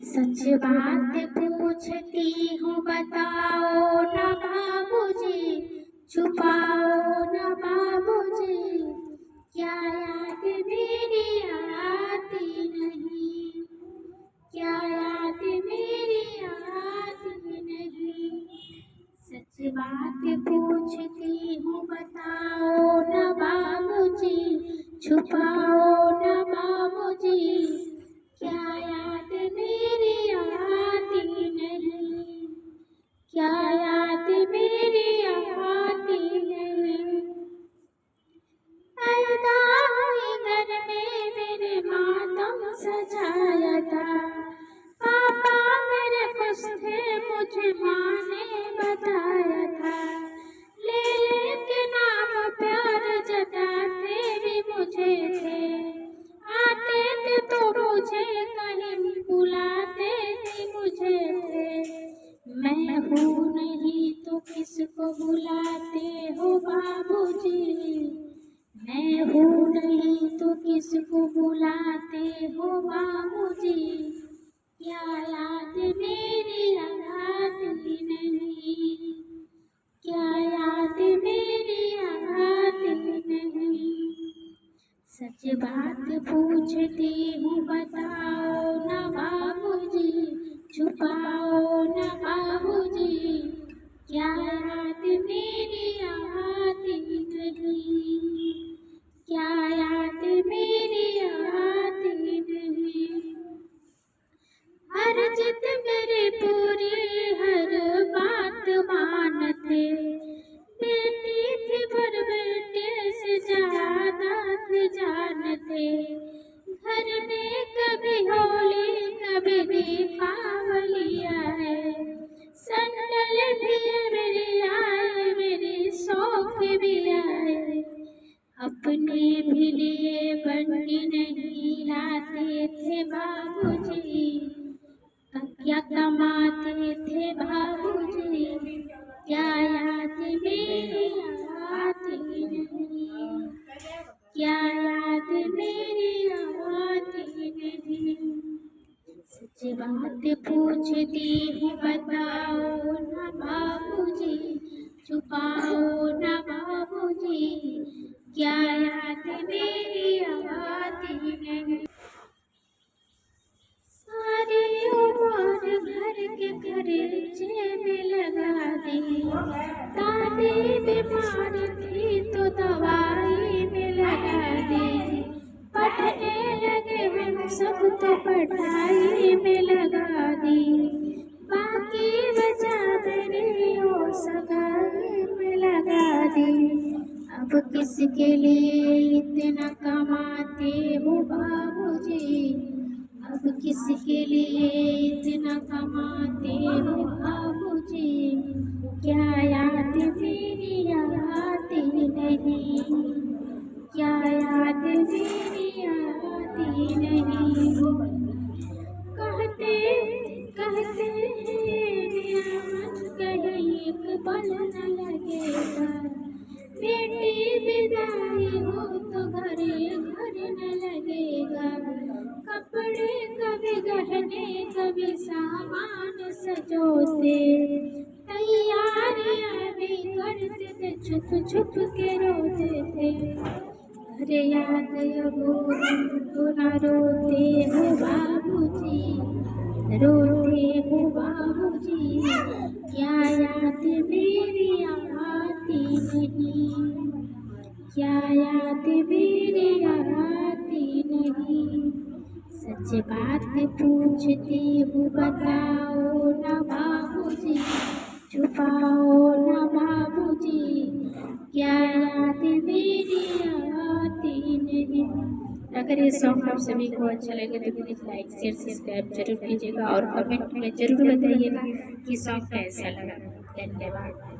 सच बात पूछती हूँ बताओ ना बाबूजी, छुपाओ ना बाबूजी, क्या याद मेरी आती नहीं, क्या याद मेरी आती नहीं। सच बात पूछती हूँ बताओ ना बाबूजी, छुपाओ ना बाबूजी, क्या याद मेरी आती नहीं, क्या याद मेरी आती नहीं। पर्दा हुई घर में मेरे मातम सजाया था, पापा मेरे खुश थे मुझे माँ ने बताया था, ले के नाम प्यार जताते भी मुझे थे, आते थे तो मुझे कहीं बुलाते भी मुझे थे। मैं हूँ नहीं तो किसको बुलाते हो बाबूजी, मैं हूँ नहीं तो किसको बुलाते हो बाबूजी, क्या याद मेरी आती नहीं, क्या याद मेरी आती नहीं। सच बात पूछती हूँ बताओ ना बाबूजी, छुपाओ ना बाबूजी, क्या याद मेरी आती नहीं, क्या याद मेरी आती नहीं। हर जिद मेरी पूरी हर बात मानते, बेटी थी पर बेटे से ज्यादा थे जानते, घर में कभी होली कभी दीपावली आए, संडल भी मेरे आए मेरे शौक भी आए, अपने भी लिए बंडी नहीं लाते थे बाबूजी, क्या कमाते थे बाबूजी, क्या याद मेरी आती नहीं, क्या याद मेरी आती नहीं। सच बात पूछती हूँ बताओ ना बाबूजी, छुपाओ ना बाबूजी, क्या याद मेरी आती नहीं। सारी उम्र घर के खर्चे में लगा दी, दादी बीमार थी तो दवाई में लगा दी, पढ़ने लगे हम सब तो पढ़ाई में लगा दी, बाकी बचा मेरी ओ सगाई में लगा दी। अब किसके लिए इतना कमाते हो बाबूजी, अब किसके लिए इतना कमाते हो बाबूजी, क्या याद मेरी आती नहीं, क्या याद मेरी आती नहीं। कहते कहते हैं मेरा मन कहीं एक पल न लगेगा, बेटी विदाई हो तो घरे घर न लगेगा, कपड़े कभी गहने कभी सामान सजोते, तैयारियां भी करते थे छुप छुप के रोते थे, घर याद अब न रोते हो बाबूजी, रोते हो बाबूजी, क्या याद मेरी आती नहीं, क्या याद मेरी आती नहीं। सच बात पूछती हूँ बताओ ना बाबूजी, छुपाओ ना बाबूजी, क्या याद मेरी आती नहीं। अगर ये सॉन्ग आप सभी को अच्छा लगे तो प्लीज़ लाइक शेयर सब्सक्राइब जरूर कीजिएगा और कमेंट में जरूर बताइएगा कि सॉन्ग कैसा लगा। धन्यवाद।